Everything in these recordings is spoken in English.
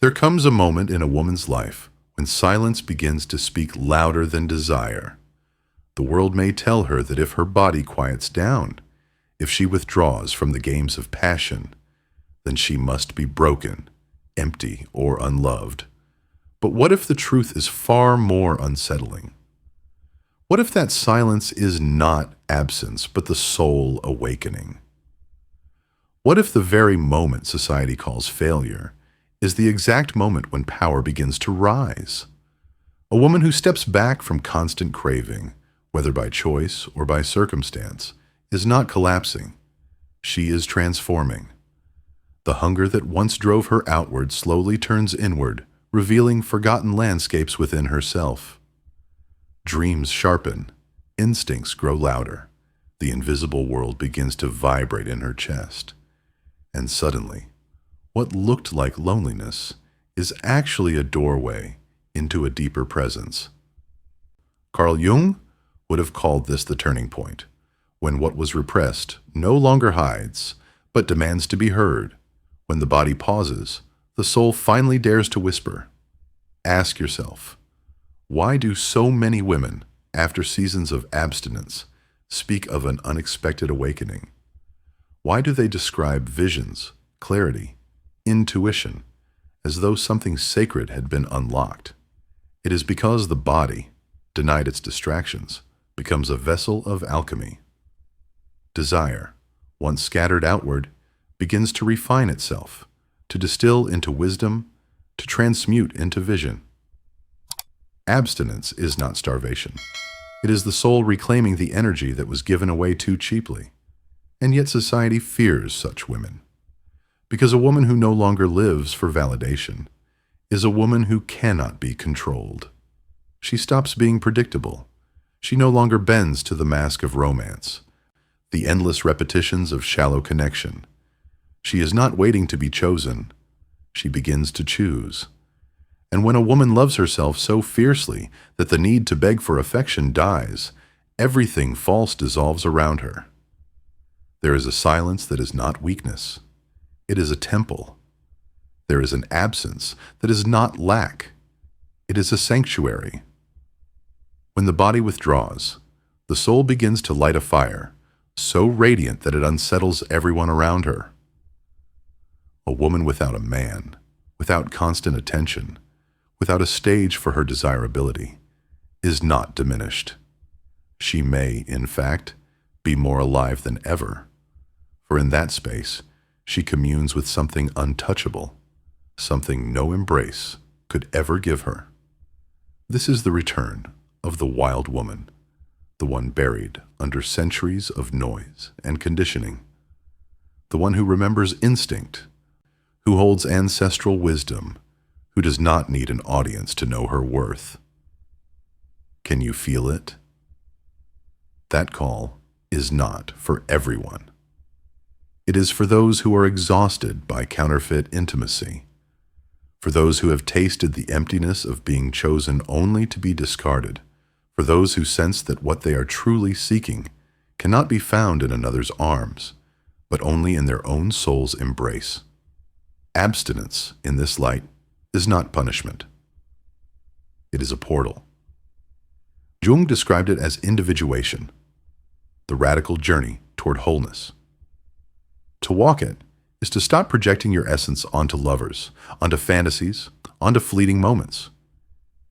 There comes a moment in a woman's life when silence begins to speak louder than desire. The world may tell her that if her body quiets down, if she withdraws from the games of passion, then she must be broken, empty, or unloved. But what if the truth is far more unsettling? What if that silence is not absence, but the soul awakening? What if the very moment society calls failure is the exact moment when power begins to rise? A woman who steps back from constant craving, whether by choice or by circumstance, is not collapsing. She is transforming. The hunger that once drove her outward slowly turns inward, revealing forgotten landscapes within herself. Dreams sharpen, instincts grow louder. The invisible world begins to vibrate in her chest. And suddenly, what looked like loneliness is actually a doorway into a deeper presence. Carl Jung would have called this the turning point, when what was repressed no longer hides, but demands to be heard. When the body pauses, the soul finally dares to whisper. Ask yourself, why do so many women, after seasons of abstinence, speak of an unexpected awakening? Why do they describe visions, clarity, intuition, as though something sacred had been unlocked? It is because the body, denied its distractions, becomes a vessel of alchemy. Desire, once scattered outward, begins to refine itself, to distill into wisdom, to transmute into vision. Abstinence is not starvation. It is the soul reclaiming the energy that was given away too cheaply. And yet society fears such women. Because a woman who no longer lives for validation is a woman who cannot be controlled. She stops being predictable. She no longer bends to the mask of romance, the endless repetitions of shallow connection. She is not waiting to be chosen. She begins to choose. And when a woman loves herself so fiercely that the need to beg for affection dies, everything false dissolves around her. There is a silence that is not weakness. It is a temple. There is an absence that is not lack. It is a sanctuary. When the body withdraws, the soul begins to light a fire, so radiant that it unsettles everyone around her. A woman without a man, without constant attention, without a stage for her desirability, is not diminished. She may, in fact, be more alive than ever. For in that space, she communes with something untouchable, something no embrace could ever give her. This is the return of the wild woman, the one buried under centuries of noise and conditioning, the one who remembers instinct, who holds ancestral wisdom, who does not need an audience to know her worth. Can you feel it? That call is not for everyone. It is for those who are exhausted by counterfeit intimacy, for those who have tasted the emptiness of being chosen only to be discarded, for those who sense that what they are truly seeking cannot be found in another's arms, but only in their own soul's embrace. Abstinence, in this light, is not punishment. It is a portal. Jung described it as individuation, the radical journey toward wholeness. To walk it is to stop projecting your essence onto lovers, onto fantasies, onto fleeting moments.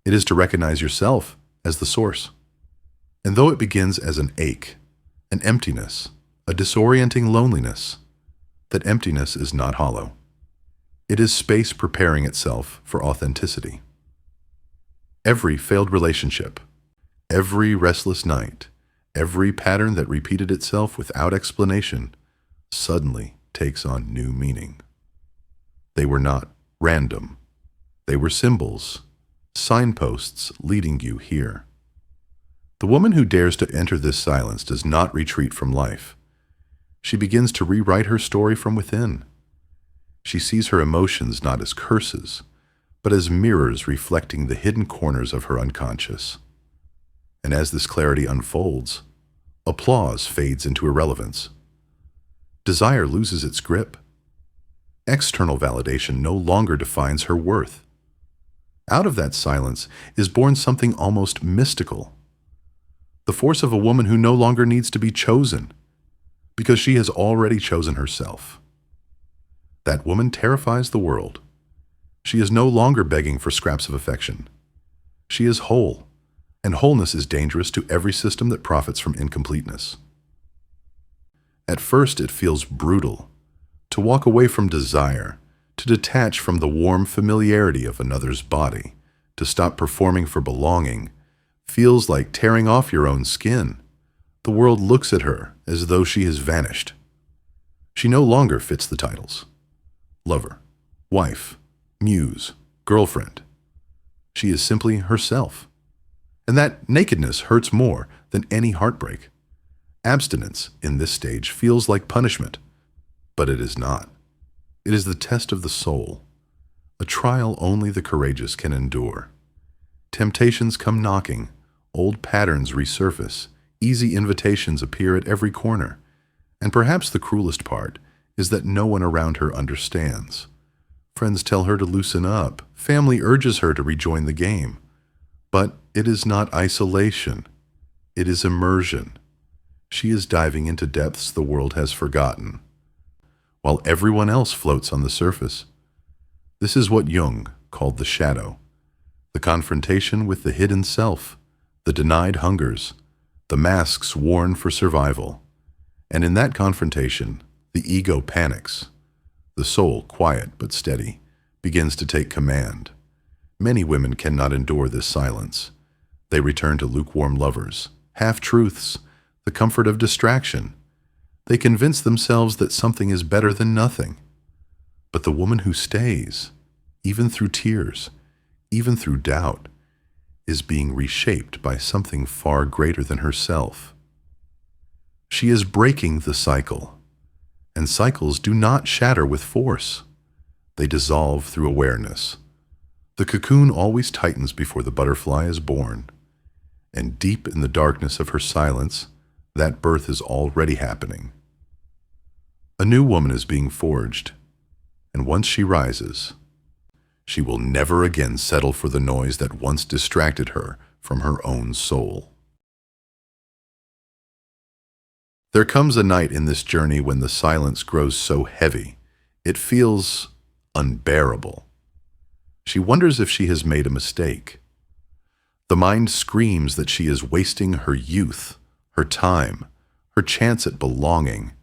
It is to recognize yourself as the source. And though it begins as an ache, an emptiness, a disorienting loneliness, that emptiness is not hollow. It is space preparing itself for authenticity. Every failed relationship, every restless night, every pattern that repeated itself without explanation suddenly takes on new meaning. They were not random. They were symbols, signposts leading you here. The woman who dares to enter this silence does not retreat from life. She begins to rewrite her story from within. She sees her emotions not as curses, but as mirrors reflecting the hidden corners of her unconscious. And as this clarity unfolds, applause fades into irrelevance. Desire loses its grip. External validation no longer defines her worth. Out of that silence is born something almost mystical. The force of a woman who no longer needs to be chosen, because she has already chosen herself. That woman terrifies the world. She is no longer begging for scraps of affection. She is whole, and wholeness is dangerous to every system that profits from incompleteness. At first, it feels brutal to walk away from desire, to detach from the warm familiarity of another's body, to stop performing for belonging, feels like tearing off your own skin. The world looks at her as though she has vanished. She no longer fits the titles: lover, wife, muse, girlfriend. She is simply herself. And that nakedness hurts more than any heartbreak. Abstinence in this stage feels like punishment, but it is not. It is the test of the soul, a trial only the courageous can endure. Temptations come knocking, old patterns resurface, easy invitations appear at every corner, and perhaps the cruelest part is that no one around her understands. Friends tell her to loosen up, family urges her to rejoin the game. But it is not isolation, it is immersion. She is diving into depths the world has forgotten, while everyone else floats on the surface. This is what Jung called the shadow, the confrontation with the hidden self, the denied hungers, the masks worn for survival. And in that confrontation, the ego panics. The soul, quiet but steady, begins to take command. Many women cannot endure this silence. They return to lukewarm lovers, half-truths, the comfort of distraction. They convince themselves that something is better than nothing. But the woman who stays, even through tears, even through doubt, is being reshaped by something far greater than herself. She is breaking the cycle, and cycles do not shatter with force. They dissolve through awareness. The cocoon always tightens before the butterfly is born, and deep in the darkness of her silence, that birth is already happening. A new woman is being forged, and once she rises, she will never again settle for the noise that once distracted her from her own soul. There comes a night in this journey when the silence grows so heavy, it feels unbearable. She wonders if she has made a mistake. The mind screams that she is wasting her youth, her time, her chance at belonging.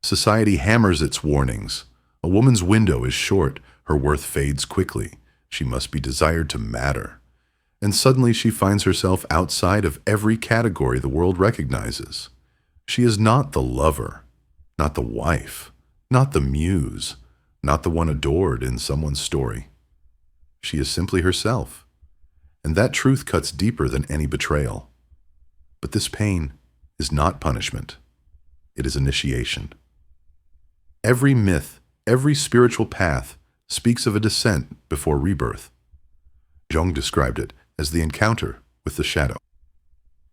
Society hammers its warnings. A woman's window is short, her worth fades quickly. She must be desired to matter. And suddenly she finds herself outside of every category the world recognizes. She is not the lover, not the wife, not the muse, not the one adored in someone's story. She is simply herself, and that truth cuts deeper than any betrayal. But this pain is not punishment. It is initiation. Every myth, every spiritual path speaks of a descent before rebirth. Jung described it as the encounter with the shadow,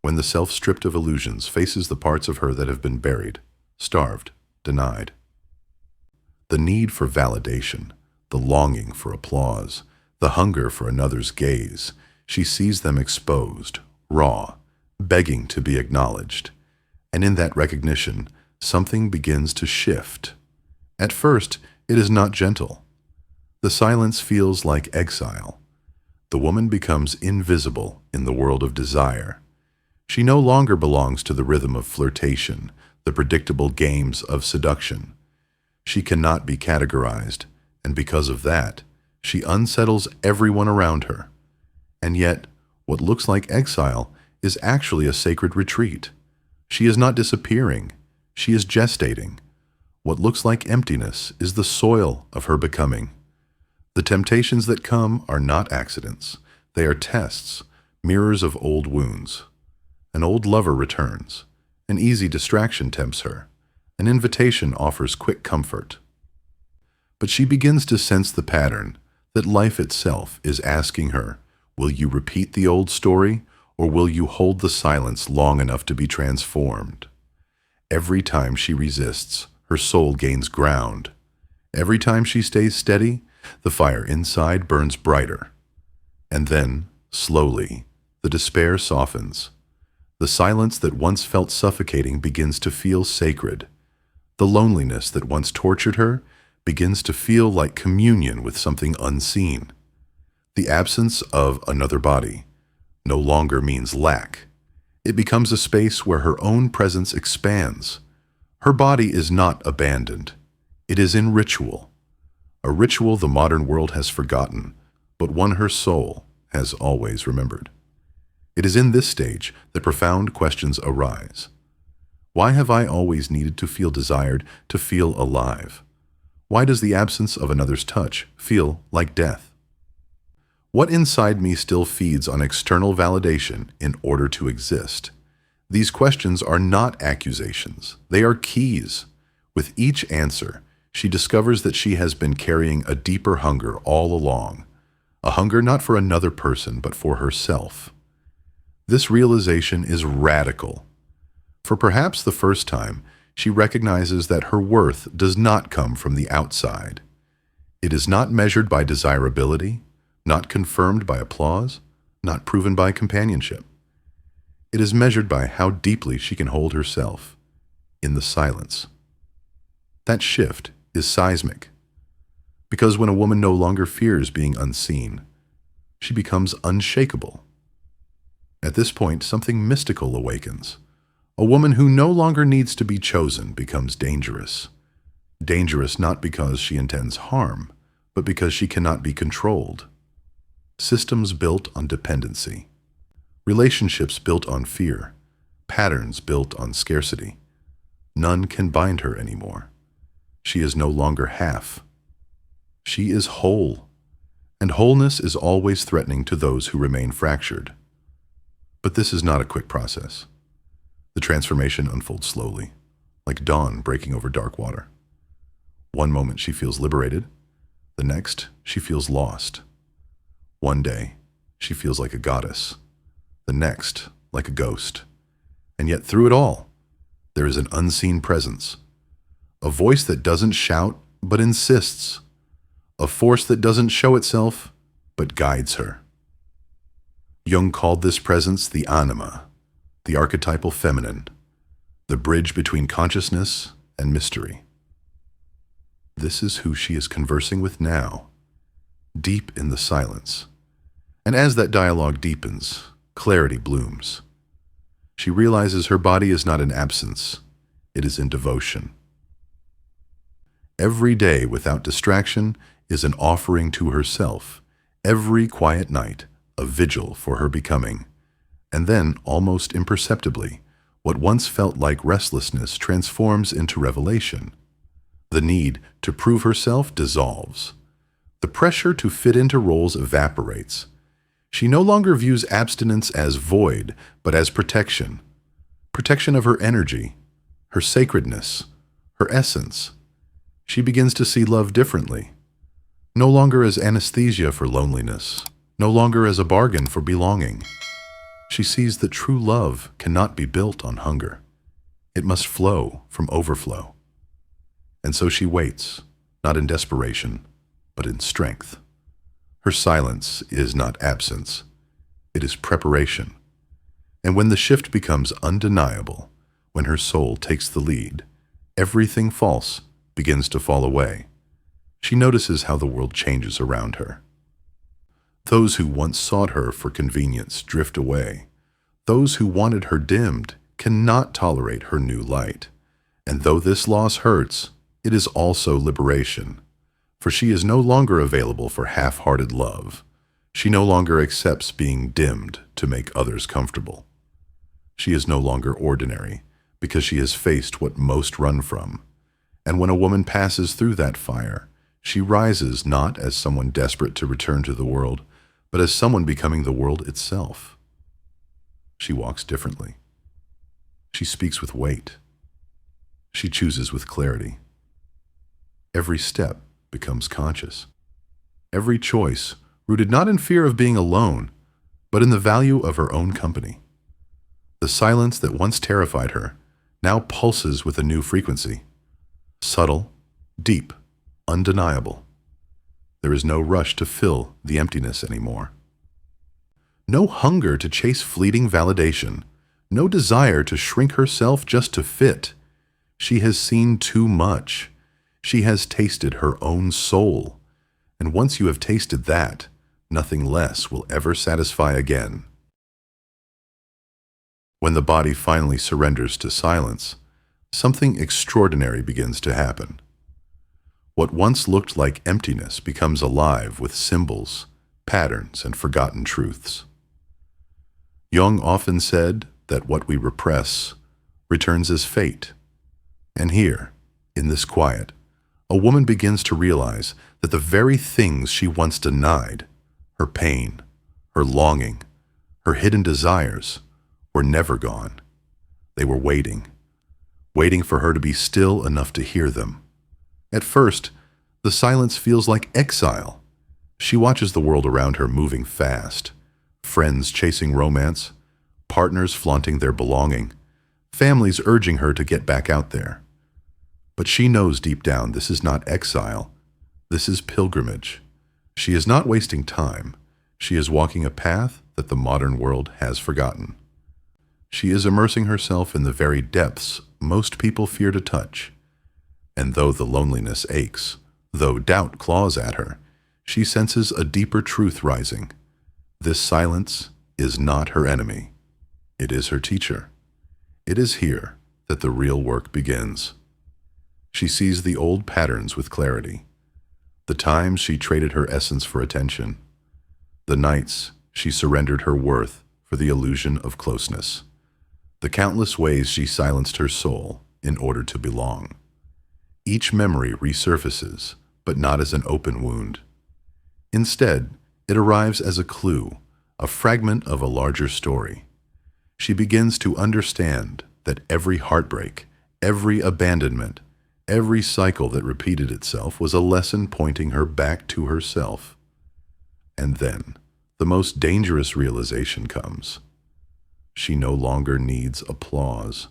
when the self stripped of illusions faces the parts of her that have been buried, starved, denied. The need for validation, the longing for applause, the hunger for another's gaze, she sees them exposed, raw, begging to be acknowledged. And in that recognition, something begins to shift. At first, it is not gentle. The silence feels like exile. The woman becomes invisible in the world of desire. She no longer belongs to the rhythm of flirtation, the predictable games of seduction. She cannot be categorized, and because of that, she unsettles everyone around her. And yet, what looks like exile is actually a sacred retreat. She is not disappearing. She is gestating. What looks like emptiness is the soil of her becoming. The temptations that come are not accidents. They are tests, mirrors of old wounds. An old lover returns. An easy distraction tempts her. An invitation offers quick comfort. But she begins to sense the pattern, that life itself is asking her, will you repeat the old story, or will you hold the silence long enough to be transformed? Every time she resists, her soul gains ground. Every time she stays steady, the fire inside burns brighter. And then, slowly, the despair softens. The silence that once felt suffocating begins to feel sacred. The loneliness that once tortured her begins to feel like communion with something unseen. The absence of another body no longer means lack. It becomes a space where her own presence expands. Her body is not abandoned. It is in ritual. A ritual the modern world has forgotten, but one her soul has always remembered. It is in this stage that profound questions arise. Why have I always needed to feel desired, to feel alive? Why does the absence of another's touch feel like death? What inside me still feeds on external validation in order to exist? These questions are not accusations. They are keys. With each answer, she discovers that she has been carrying a deeper hunger all along, a hunger not for another person, but for herself. This realization is radical. For perhaps the first time, she recognizes that her worth does not come from the outside. It is not measured by desirability, not confirmed by applause, not proven by companionship. It is measured by how deeply she can hold herself in the silence. That shift is seismic, because when a woman no longer fears being unseen, she becomes unshakable. At this point, something mystical awakens. A woman who no longer needs to be chosen becomes dangerous. Dangerous not because she intends harm, but because she cannot be controlled. Systems built on dependency. Relationships built on fear. Patterns built on scarcity. None can bind her anymore. She is no longer half. She is whole, and wholeness is always threatening to those who remain fractured. But this is not a quick process. The transformation unfolds slowly, like dawn breaking over dark water. One moment she feels liberated, the next she feels lost. One day she feels like a goddess, the next like a ghost. And yet through it all, there is an unseen presence, a voice that doesn't shout but insists, a force that doesn't show itself but guides her. Jung called this presence the anima, the archetypal feminine, the bridge between consciousness and mystery. This is who she is conversing with now, deep in the silence. And as that dialogue deepens, clarity blooms. She realizes her body is not in absence, it is in devotion. Every day without distraction is an offering to herself, every quiet night a vigil for her becoming. And then, almost imperceptibly, what once felt like restlessness transforms into revelation. The need to prove herself dissolves. The pressure to fit into roles evaporates. She no longer views abstinence as void, but as protection. Protection of her energy, her sacredness, her essence. She begins to see love differently. No longer as anesthesia for loneliness, no longer as a bargain for belonging. She sees that true love cannot be built on hunger. It must flow from overflow. And so she waits, not in desperation, but in strength. Her silence is not absence. It is preparation. And when the shift becomes undeniable, when her soul takes the lead, everything false begins to fall away. She notices how the world changes around her. Those who once sought her for convenience drift away. Those who wanted her dimmed cannot tolerate her new light. And though this loss hurts, it is also liberation. For she is no longer available for half-hearted love. She no longer accepts being dimmed to make others comfortable. She is no longer ordinary, because she has faced what most run from. And when a woman passes through that fire, she rises not as someone desperate to return to the world, but as someone becoming the world itself. She walks differently. She speaks with weight. She chooses with clarity. Every step becomes conscious. Every choice rooted not in fear of being alone, but in the value of her own company. The silence that once terrified her now pulses with a new frequency. Subtle, deep, undeniable. There is no rush to fill the emptiness anymore. No hunger to chase fleeting validation. No desire to shrink herself just to fit. She has seen too much. She has tasted her own soul. And once you have tasted that, nothing less will ever satisfy again. When the body finally surrenders to silence, something extraordinary begins to happen. What once looked like emptiness becomes alive with symbols, patterns, and forgotten truths. Jung often said that what we repress returns as fate. And here, in this quiet, a woman begins to realize that the very things she once denied, her pain, her longing, her hidden desires, were never gone. They were waiting for her to be still enough to hear them. At first, the silence feels like exile. She watches the world around her moving fast, friends chasing romance, partners flaunting their belonging, families urging her to get back out there. But she knows deep down this is not exile, this is pilgrimage. She is not wasting time. She is walking a path that the modern world has forgotten. She is immersing herself in the very depths most people fear to touch. And though the loneliness aches, though doubt claws at her, she senses a deeper truth rising. This silence is not her enemy. It is her teacher. It is here that the real work begins. She sees the old patterns with clarity. The times she traded her essence for attention. The nights she surrendered her worth for the illusion of closeness. The countless ways she silenced her soul in order to belong. Each memory resurfaces, but not as an open wound. Instead, it arrives as a clue, a fragment of a larger story. She begins to understand that every heartbreak, every abandonment, every cycle that repeated itself was a lesson pointing her back to herself. And then, the most dangerous realization comes. She no longer needs applause,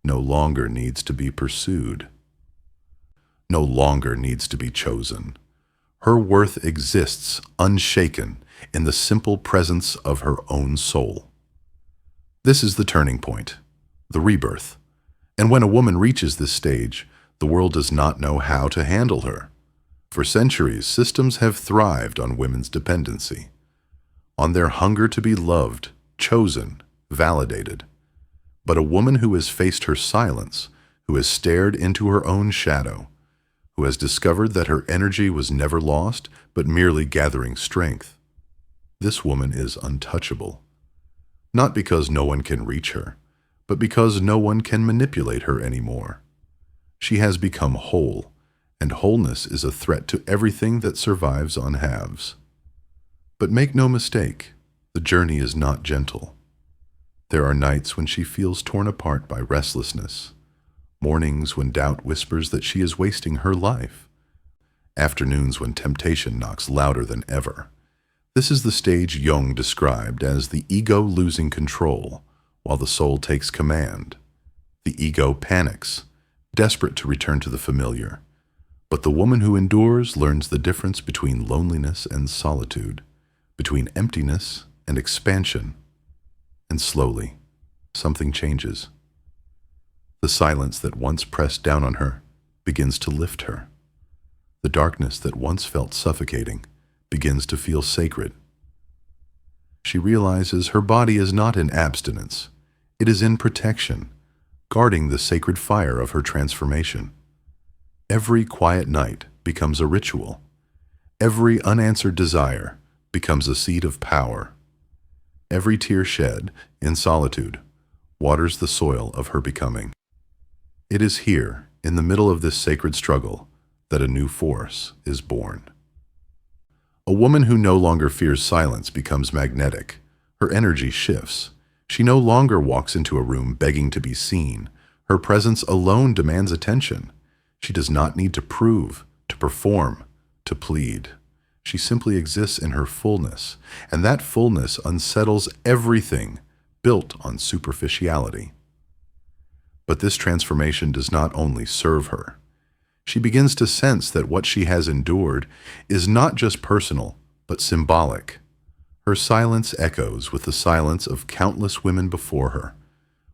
no longer needs to be pursued, no longer needs to be chosen. Her worth exists unshaken in the simple presence of her own soul. This is the turning point, the rebirth. And when a woman reaches this stage, the world does not know how to handle her. For centuries, systems have thrived on women's dependency, on their hunger to be loved, chosen, validated. But a woman who has faced her silence, who has stared into her own shadow, who has discovered that her energy was never lost, but merely gathering strength, this woman is untouchable. Not because no one can reach her, but because no one can manipulate her anymore. She has become whole, and wholeness is a threat to everything that survives on halves. But make no mistake, the journey is not gentle. There are nights when she feels torn apart by restlessness, mornings when doubt whispers that she is wasting her life, afternoons when temptation knocks louder than ever. This is the stage Jung described as the ego losing control, while the soul takes command. The ego panics, desperate to return to the familiar. But the woman who endures learns the difference between loneliness and solitude, between emptiness and expansion. And slowly, something changes. The silence that once pressed down on her begins to lift her. The darkness that once felt suffocating begins to feel sacred. She realizes her body is not in abstinence. It is in protection, guarding the sacred fire of her transformation. Every quiet night becomes a ritual. Every unanswered desire becomes a seed of power. Every tear shed in solitude waters the soil of her becoming. It is here, in the middle of this sacred struggle, that a new force is born. A woman who no longer fears silence becomes magnetic. Her energy shifts. She no longer walks into a room begging to be seen. Her presence alone demands attention. She does not need to prove, to perform, to plead. She simply exists in her fullness, and that fullness unsettles everything built on superficiality. But this transformation does not only serve her. She begins to sense that what she has endured is not just personal, but symbolic. Her silence echoes with the silence of countless women before her,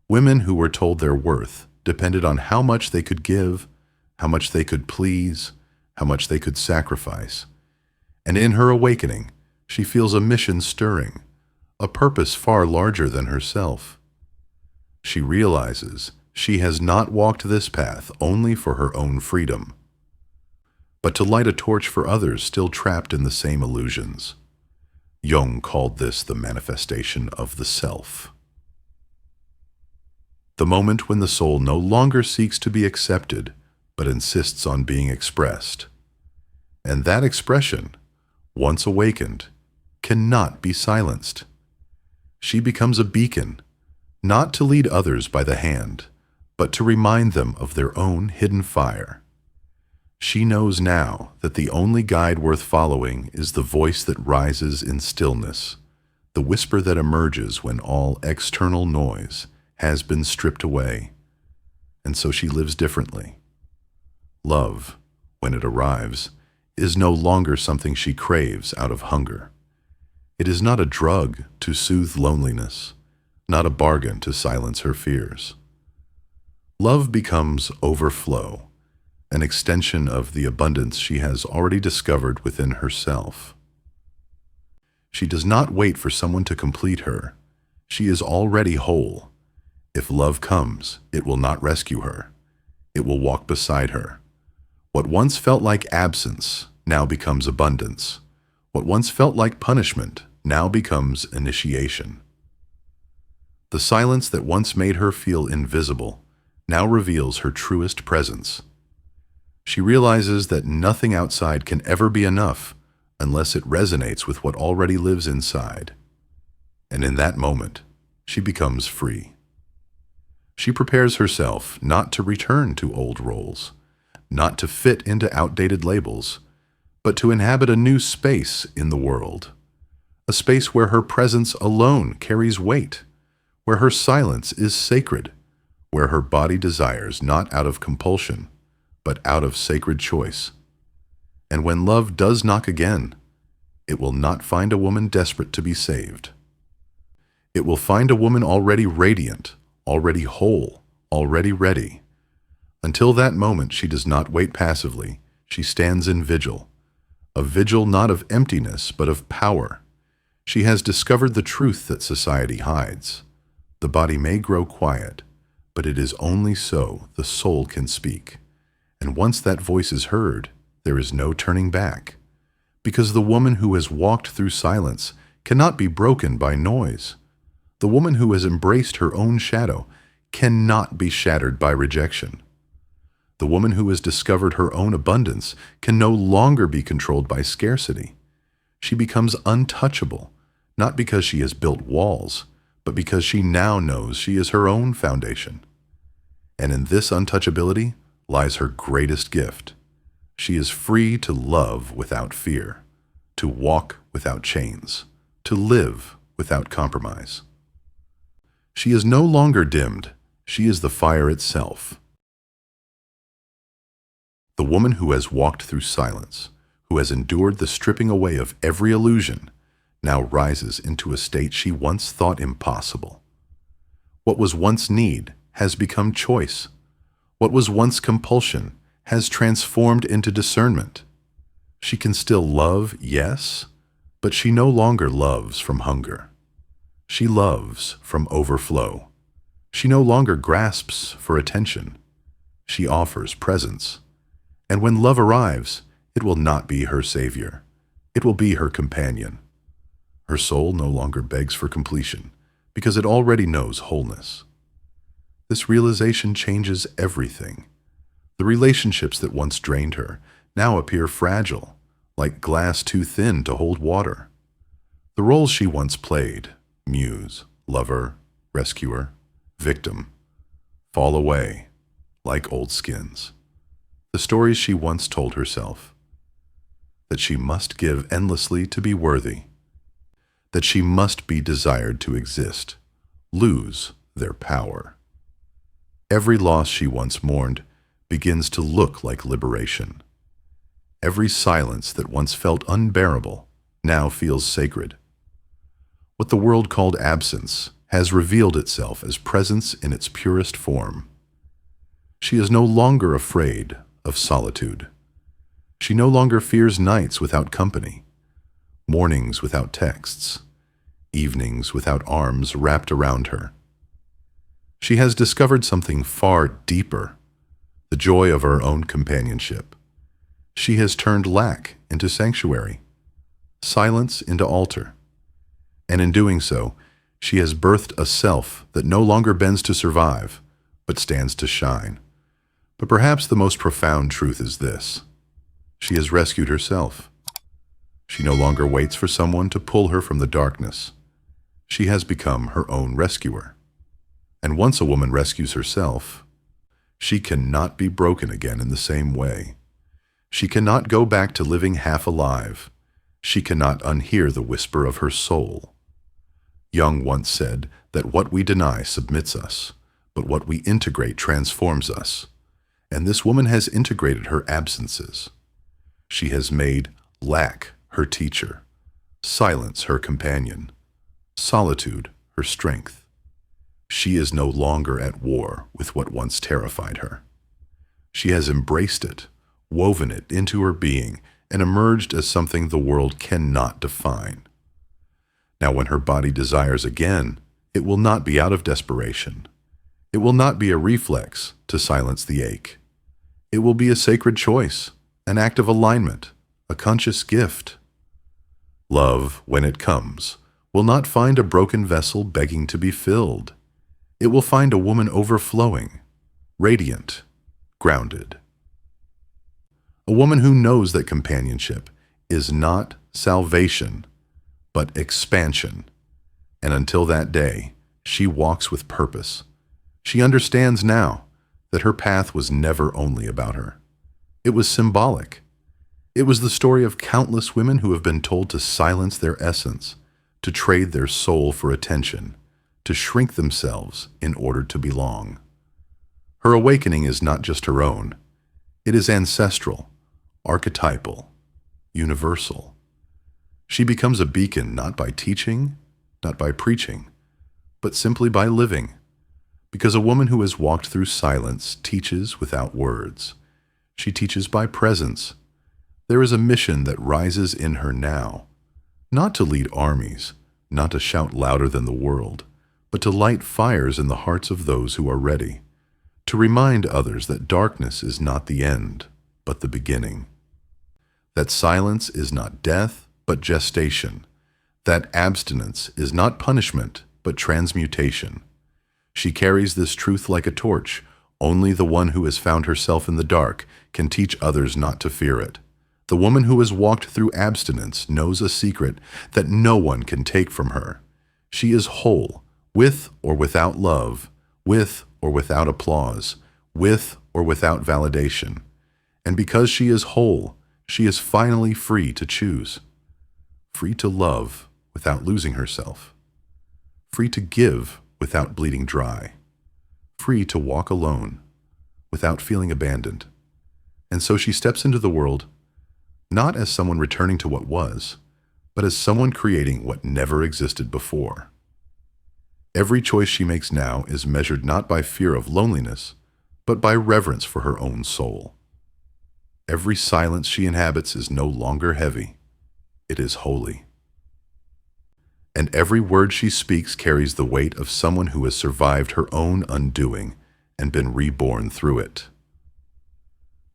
women who were told their worth depended on how much they could give, how much they could please, how much they could sacrifice. And in her awakening, she feels a mission stirring, a purpose far larger than herself. She realizes she has not walked this path only for her own freedom, but to light a torch for others still trapped in the same illusions. Jung called this the manifestation of the self. The moment when the soul no longer seeks to be accepted, but insists on being expressed. And that expression, once awakened, cannot be silenced. She becomes a beacon, not to lead others by the hand, but to remind them of their own hidden fire. She knows now that the only guide worth following is the voice that rises in stillness, the whisper that emerges when all external noise has been stripped away. And so she lives differently. Love, when it arrives, is no longer something she craves out of hunger. It is not a drug to soothe loneliness, not a bargain to silence her fears. Love becomes overflow, an extension of the abundance she has already discovered within herself. She does not wait for someone to complete her. She is already whole. If love comes, it will not rescue her. It will walk beside her. What once felt like absence now becomes abundance. What once felt like punishment now becomes initiation. The silence that once made her feel invisible now reveals her truest presence. She realizes that nothing outside can ever be enough unless it resonates with what already lives inside. And in that moment, she becomes free. She prepares herself not to return to old roles, not to fit into outdated labels, but to inhabit a new space in the world, a space where her presence alone carries weight, where her silence is sacred, where her body desires not out of compulsion, but out of sacred choice. And when love does knock again, it will not find a woman desperate to be saved. It will find a woman already radiant, already whole, already ready. Until that moment, she does not wait passively. She stands in vigil, a vigil not of emptiness, but of power. She has discovered the truth that society hides. The body may grow quiet, but it is only so the soul can speak. And once that voice is heard, there is no turning back, because the woman who has walked through silence cannot be broken by noise. The woman who has embraced her own shadow cannot be shattered by rejection. The woman who has discovered her own abundance can no longer be controlled by scarcity. She becomes untouchable, not because she has built walls, but because she now knows she is her own foundation. And in this untouchability lies her greatest gift. She is free to love without fear, to walk without chains, to live without compromise. She is no longer dimmed. She is the fire itself. The woman who has walked through silence, who has endured the stripping away of every illusion, now rises into a state she once thought impossible. What was once need has become choice. What was once compulsion has transformed into discernment. She can still love, yes, but she no longer loves from hunger. She loves from overflow. She no longer grasps for attention. She offers presence. And when love arrives, it will not be her savior. It will be her companion. Her soul no longer begs for completion, because it already knows wholeness. This realization changes everything. The relationships that once drained her now appear fragile, like glass too thin to hold water. The roles she once played, muse, lover, rescuer, victim, fall away like old skins. The stories she once told herself, that she must give endlessly to be worthy, that she must be desired to exist, lose their power. Every loss she once mourned begins to look like liberation. Every silence that once felt unbearable now feels sacred. What the world called absence has revealed itself as presence in its purest form. She is no longer afraid of solitude. She no longer fears nights without company, mornings without texts, evenings without arms wrapped around her. She has discovered something far deeper, the joy of her own companionship. She has turned lack into sanctuary, silence into altar, and in doing so, she has birthed a self that no longer bends to survive, but stands to shine. But perhaps the most profound truth is this: she has rescued herself. She no longer waits for someone to pull her from the darkness. She has become her own rescuer. And once a woman rescues herself, she cannot be broken again in the same way. She cannot go back to living half alive. She cannot unhear the whisper of her soul. Jung once said that what we deny submits us, but what we integrate transforms us. And this woman has integrated her absences. She has made lack her teacher, silence her companion, solitude her strength. She is no longer at war with what once terrified her. She has embraced it, woven it into her being, and emerged as something the world cannot define. Now, when her body desires again, it will not be out of desperation. It will not be a reflex to silence the ache. It will be a sacred choice, an act of alignment, a conscious gift. Love, when it comes, will not find a broken vessel begging to be filled. It will find a woman overflowing, radiant, grounded. A woman who knows that companionship is not salvation, but expansion. And until that day, she walks with purpose. She understands now that her path was never only about her. It was symbolic. It was the story of countless women who have been told to silence their essence, to trade their soul for attention, to shrink themselves in order to belong. Her awakening is not just her own. It is ancestral, archetypal, universal. She becomes a beacon not by teaching, not by preaching, but simply by living. Because a woman who has walked through silence teaches without words. She teaches by presence. There is a mission that rises in her now, not to lead armies, not to shout louder than the world, but to light fires in the hearts of those who are ready, to remind others that darkness is not the end, but the beginning, that silence is not death, but gestation, that abstinence is not punishment, but transmutation. She carries this truth like a torch. Only the one who has found herself in the dark can teach others not to fear it. The woman who has walked through abstinence knows a secret that no one can take from her. She is whole, with or without love, with or without applause, with or without validation. And because she is whole, she is finally free to choose. Free to love without losing herself. Free to give without bleeding dry. Free to walk alone without feeling abandoned. And so she steps into the world not as someone returning to what was, but as someone creating what never existed before. Every choice she makes now is measured not by fear of loneliness, but by reverence for her own soul. Every silence she inhabits is no longer heavy. It is holy. And every word she speaks carries the weight of someone who has survived her own undoing and been reborn through it.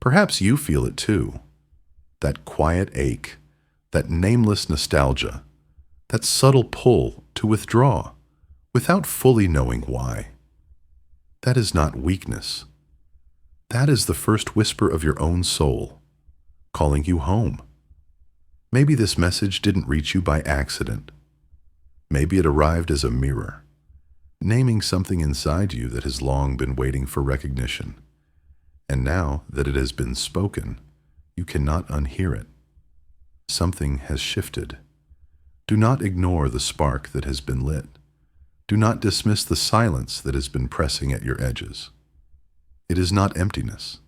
Perhaps you feel it too. That quiet ache, that nameless nostalgia, that subtle pull to withdraw without fully knowing why. That is not weakness. That is the first whisper of your own soul, calling you home. Maybe this message didn't reach you by accident. Maybe it arrived as a mirror, naming something inside you that has long been waiting for recognition. And now that it has been spoken, you cannot unhear it. Something has shifted. Do not ignore the spark that has been lit. Do not dismiss the silence that has been pressing at your edges. It is not emptiness.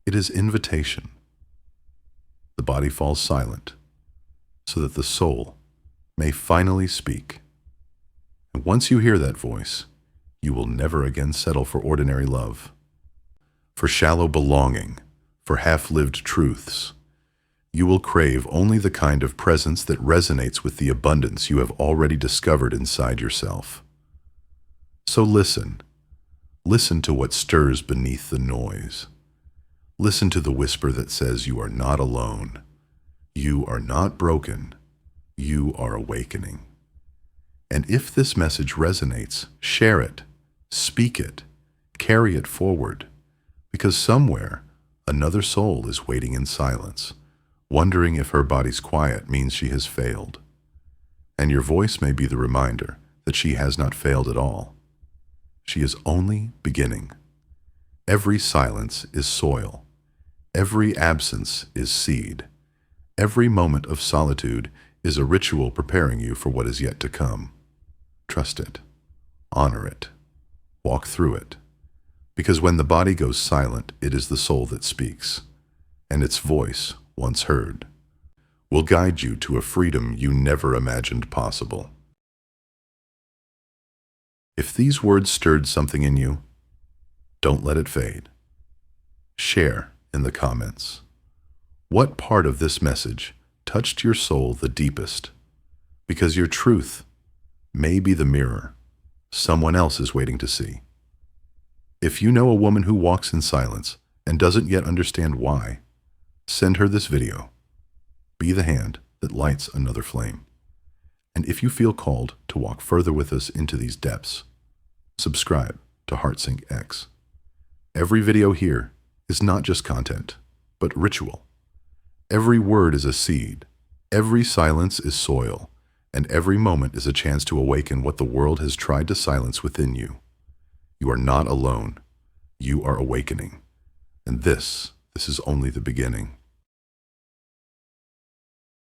It is invitation. The body falls silent so that the soul may finally speak. And once you hear that voice, you will never again settle for ordinary love, for shallow belonging, for half-lived truths. You will crave only the kind of presence that resonates with the abundance you have already discovered inside yourself. So listen. Listen to what stirs beneath the noise. Listen to the whisper that says you are not alone. You are not broken. You are awakening. And if this message resonates, share it, speak it, carry it forward, because somewhere another soul is waiting in silence, wondering if her body's quiet means she has failed. And your voice may be the reminder that she has not failed at all. She is only beginning. Every silence is soil. Every absence is seed. Every moment of solitude is a ritual preparing you for what is yet to come. Trust it. Honor it. Walk through it. Because when the body goes silent, it is the soul that speaks, and its voice, once heard, will guide you to a freedom you never imagined possible. If these words stirred something in you, don't let it fade. Share in the comments. What part of this message touched your soul the deepest? Because your truth may be the mirror someone else is waiting to see. If you know a woman who walks in silence and doesn't yet understand why, send her this video. Be the hand that lights another flame. And if you feel called to walk further with us into these depths, subscribe to HeartSync X. Every video here is not just content, but ritual. Every word is a seed, every silence is soil, and every moment is a chance to awaken what the world has tried to silence within you. You are not alone. You are awakening. And this is only the beginning.